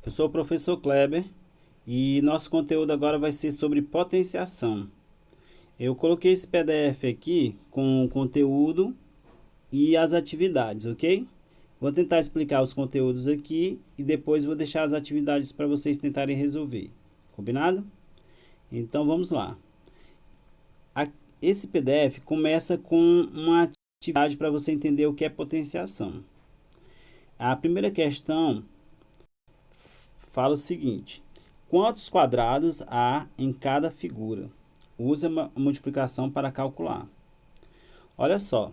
Eu sou o professor Kleber e nosso conteúdo agora vai ser sobre potenciação. Eu coloquei esse PDF aqui com o conteúdo e as atividades, ok? Vou tentar explicar os conteúdos aqui e depois vou deixar as atividades para vocês tentarem resolver. Combinado? Então vamos lá. Esse PDF começa com uma atividade para você entender o que é potenciação. A primeira questão fala o seguinte: quantos quadrados há em cada figura? Use a multiplicação para calcular. Olha só,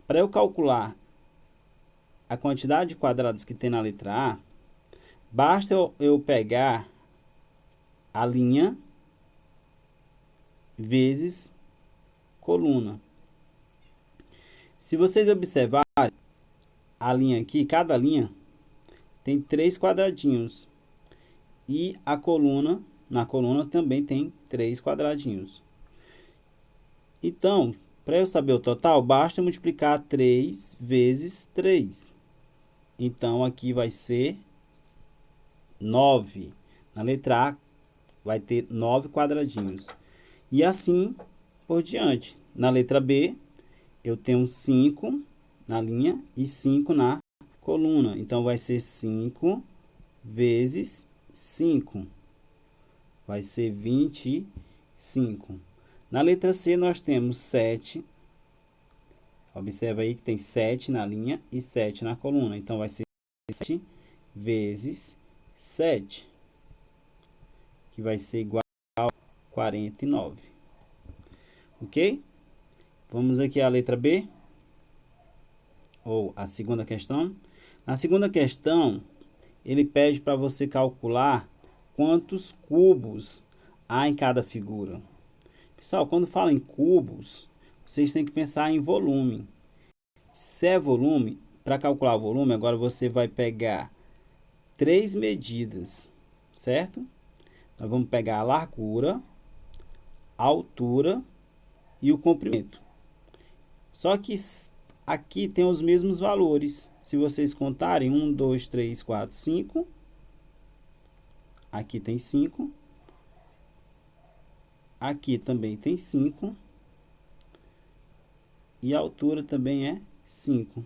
para eu calcular a quantidade de quadrados que tem na letra A, basta eu pegar a linha vezes coluna. Se vocês observarem a linha aqui, cada linha tem 3 quadradinhos. E a coluna, na coluna também tem 3 quadradinhos. Então, para eu saber o total, basta multiplicar 3 vezes 3. Então, aqui vai ser 9. Na letra A vai ter 9 quadradinhos. E assim por diante. Na letra B, eu tenho 5 na linha e 5 na coluna. Então, vai ser 5 vezes 5. Vai ser 25. Na letra C, nós temos 7. Observa aí que tem 7 na linha e 7 na coluna. Então, vai ser 7 vezes 7, que vai ser igual a 49. Ok? Vamos aqui à letra B, ou a segunda questão. Na segunda questão, ele pede para você calcular quantos cubos há em cada figura. Pessoal, quando fala em cubos, vocês têm que pensar em volume. Se é volume, para calcular o volume, agora você vai pegar 3 medidas, certo? Nós vamos pegar a largura, a altura e o comprimento. Só que aqui tem os mesmos valores. Se vocês contarem, 1, 2, 3, 4, 5. Aqui tem 5. Aqui também tem 5. E a altura também é 5.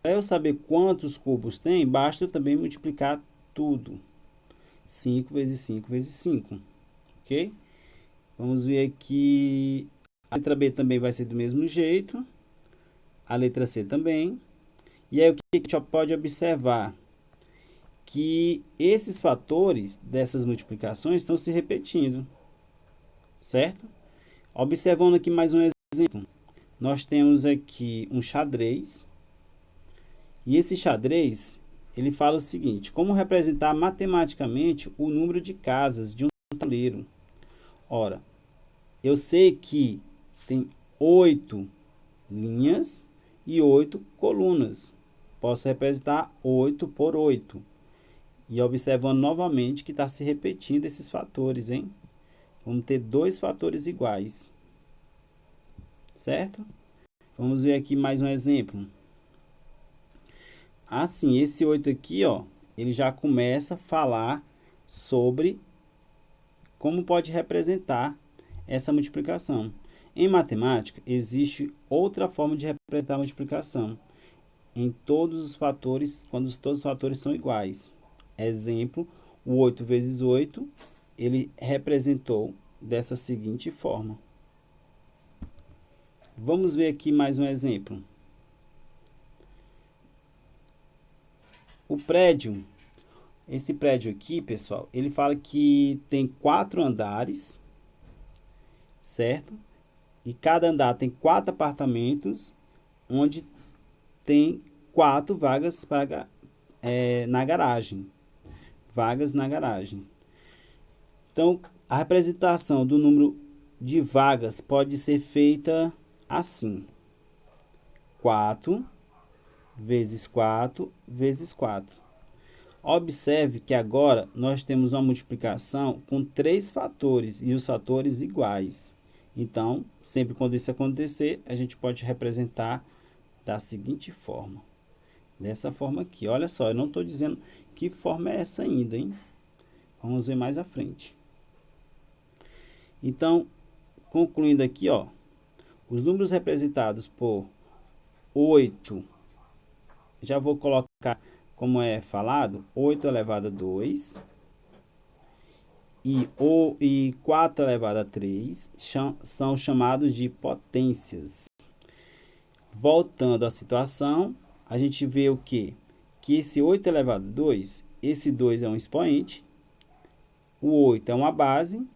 Para eu saber quantos cubos tem, basta eu também multiplicar tudo. 5 vezes 5 vezes 5. Ok? Vamos ver aqui. A letra B também vai ser do mesmo jeito. A letra C também. E aí o que a gente pode observar? Que esses fatores dessas multiplicações estão se repetindo. Certo? Observando aqui mais um exemplo. Nós temos aqui um xadrez. E esse xadrez, ele fala o seguinte: como representar matematicamente o número de casas de um tabuleiro? Ora, eu sei que tem 8 linhas e 8 colunas. Posso representar 8 por 8. E observando novamente que está se repetindo esses fatores, hein? Vamos ter 2 fatores iguais. Certo? Vamos ver aqui mais um exemplo. Assim, esse 8 aqui, ó, ele já começa a falar sobre como pode representar essa multiplicação. Em matemática, existe outra forma de representar a multiplicação em todos os fatores, quando todos os fatores são iguais. Exemplo, o 8 vezes 8, ele representou dessa seguinte forma. Vamos ver aqui mais um exemplo. O prédio, esse prédio aqui, pessoal, ele fala que tem 4 andares, certo? E cada andar tem 4 apartamentos, onde tem 4 vagas na garagem. Vagas na garagem. Então, a representação do número de vagas pode ser feita assim: 4 vezes 4 vezes 4. Observe que agora nós temos uma multiplicação com 3 fatores e os fatores iguais. Então, sempre quando isso acontecer, a gente pode representar da seguinte forma. Dessa forma aqui. Olha só, eu não estou dizendo que forma é essa ainda, hein? Vamos ver mais à frente. Então, concluindo aqui, ó, os números representados por 8, já vou colocar como é falado, 8 elevado a 2 e 4 elevado a 3 são chamados de potências. Voltando à situação, a gente vê o quê? Que esse 8 elevado a 2, esse 2 é um expoente, o 8 é uma base,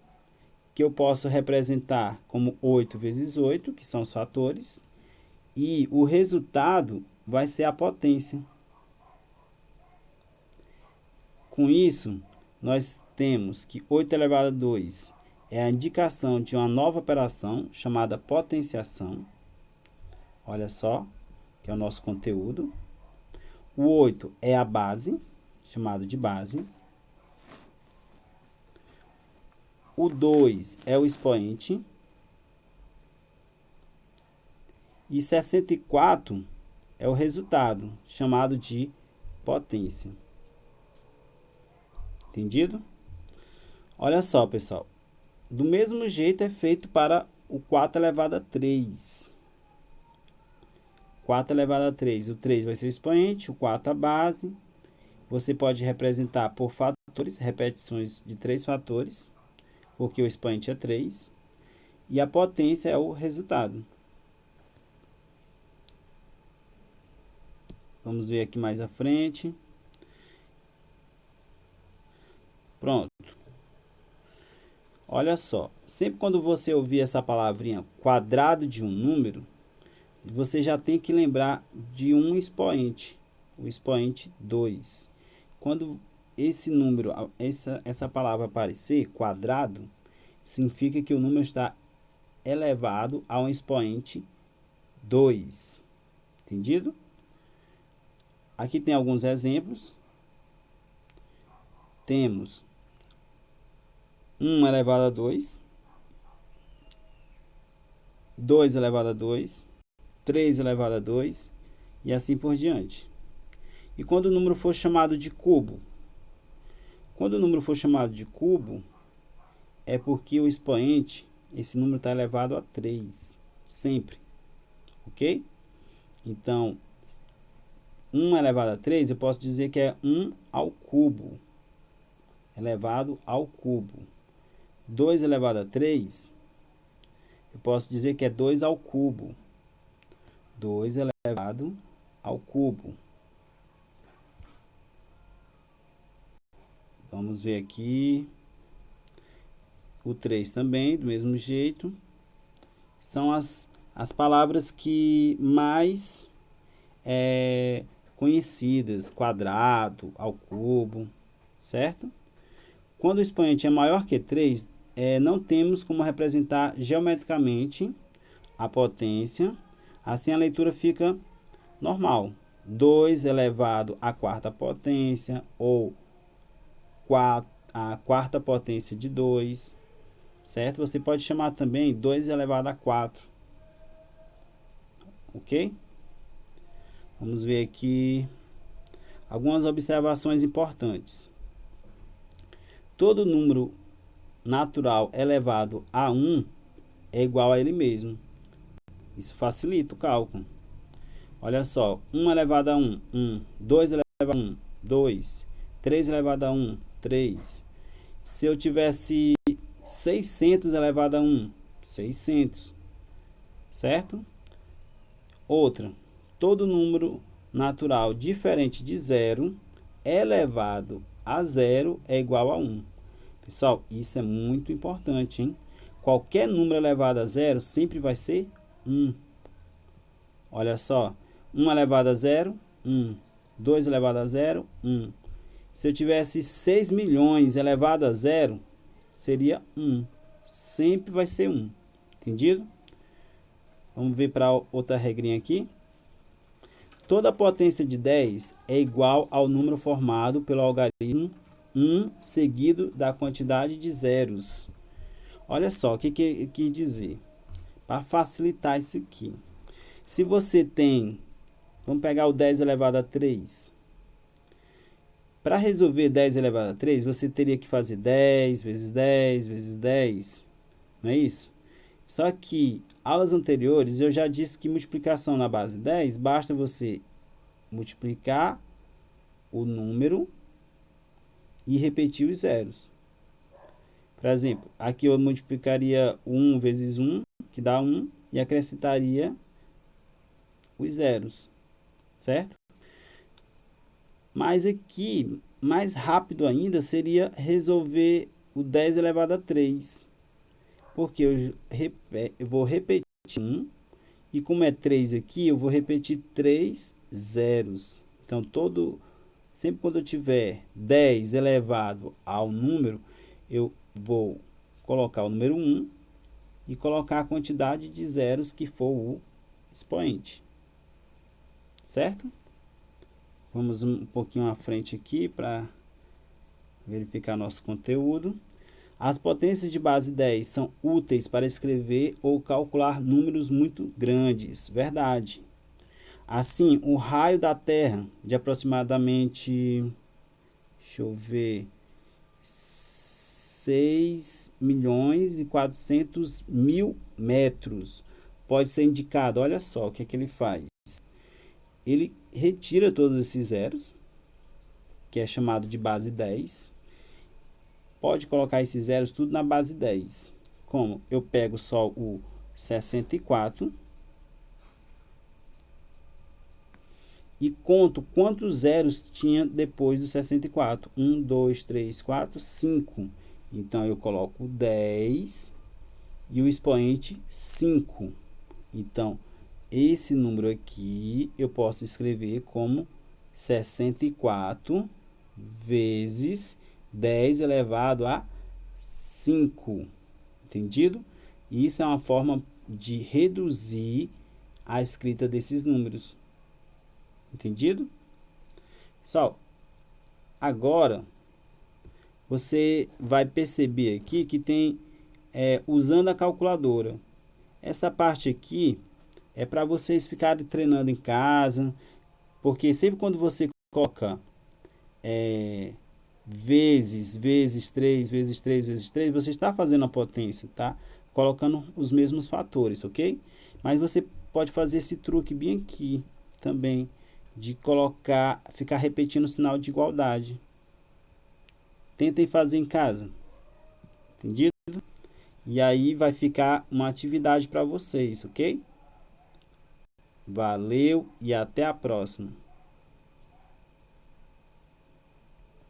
que eu posso representar como 8 vezes 8, que são os fatores, e o resultado vai ser a potência. Com isso, nós temos que 8 elevado a 2 é a indicação de uma nova operação chamada potenciação. Olha só, que é o nosso conteúdo. O 8 é a base, chamado de base. O 2 é o expoente. E 64 é o resultado, chamado de potência. Entendido? Olha só, pessoal. Do mesmo jeito é feito para o 4 elevado a 3. 4 elevado a 3. O 3 vai ser o expoente, o 4 a base. Você pode representar por fatores, repetições de 3 fatores, porque o expoente é 3. E a potência é o resultado. Vamos ver aqui mais à frente. Pronto. Olha só, sempre quando você ouvir essa palavrinha quadrado de um número, você já tem que lembrar de um expoente, o expoente 2. Quando esse número, essa palavra aparecer, quadrado, significa que o número está elevado a um expoente 2. Entendido? Aqui tem alguns exemplos. Temos 1 elevado a 2, 2 elevado a 2, 3 elevado a 2 e assim por diante. E quando o número for chamado de cubo? Quando o número for chamado de cubo, é porque o expoente, esse número está elevado a 3, sempre. Ok? Então, 1 elevado a 3, eu posso dizer que é 1 ao cubo, elevado ao cubo. 2 elevado a 3, eu posso dizer que é 2 ao cubo. 2 elevado ao cubo. Vamos ver aqui. O 3 também, do mesmo jeito. São as palavras que mais conhecidas. Quadrado, ao cubo, certo? Quando o expoente é maior que 3, não temos como representar geometricamente a potência. Assim a leitura fica normal. 2 elevado à quarta potência, ou a quarta potência de 2, certo? Você pode chamar também 2 elevado a 4, ok? Vamos ver aqui algumas observações importantes. Todo número natural elevado a 1 é igual a ele mesmo. Isso facilita o cálculo. Olha só, 1 elevado a 1, 1. 2 elevado a 1, 2. 3 elevado a 1, 3. Se eu tivesse 600 elevado a 1, 600. Certo? Outra, todo número natural diferente de 0 elevado a 0 é igual a 1. Pessoal, isso é muito importante, hein? Qualquer número elevado a 0 sempre vai ser 1. Olha só, 1 elevado a 0, 1. 2 elevado a 0, 1. Se eu tivesse 6 milhões elevado a 0, seria 1. Sempre vai ser 1. Entendido? Vamos ver para outra regrinha aqui. Toda potência de 10 é igual ao número formado pelo algarismo 1 seguido da quantidade de zeros. Olha só, o que quer dizer? Para facilitar isso aqui. Se você tem, vamos pegar o 10 elevado a 3. Para resolver 10 elevado a 3, você teria que fazer 10 vezes 10 vezes 10, não é isso? Só que, aulas anteriores, eu já disse que multiplicação na base 10, basta você multiplicar o número e repetir os zeros. Por exemplo, aqui eu multiplicaria 1 vezes 1, que dá 1, e acrescentaria os zeros, certo? Mas aqui, mais rápido ainda, seria resolver o 10 elevado a 3. Porque eu vou repetir 1, e como é 3 aqui, eu vou repetir 3 zeros. Então, sempre quando eu tiver 10 elevado ao número, eu vou colocar o número 1 e colocar a quantidade de zeros que for o expoente. Certo? Vamos um pouquinho à frente aqui para verificar nosso conteúdo. As potências de base 10 são úteis para escrever ou calcular números muito grandes. Verdade. Assim, o raio da Terra de aproximadamente, deixa eu ver, 6.400.000 metros pode ser indicado. Olha só o que é que ele faz. Ele retira todos esses zeros, que é chamado de base 10. Pode colocar esses zeros tudo na base 10. Como? Eu pego só o 64 e conto quantos zeros tinha depois do 64. 1, 2, 3, 4, 5. Então, eu coloco 10 e o expoente 5. Então, esse número aqui eu posso escrever como 64 vezes 10 elevado a 5. Entendido? Isso é uma forma de reduzir a escrita desses números. Entendido? Pessoal, agora você vai perceber aqui que tem usando a calculadora. Essa parte aqui é para vocês ficarem treinando em casa, porque sempre quando você coloca vezes 3, vezes 3, vezes 3, você está fazendo a potência, tá? Colocando os mesmos fatores, ok? Mas você pode fazer esse truque bem aqui também, de ficar repetindo o sinal de igualdade. Tentem fazer em casa, entendido? E aí vai ficar uma atividade para vocês, ok? Valeu e até a próxima.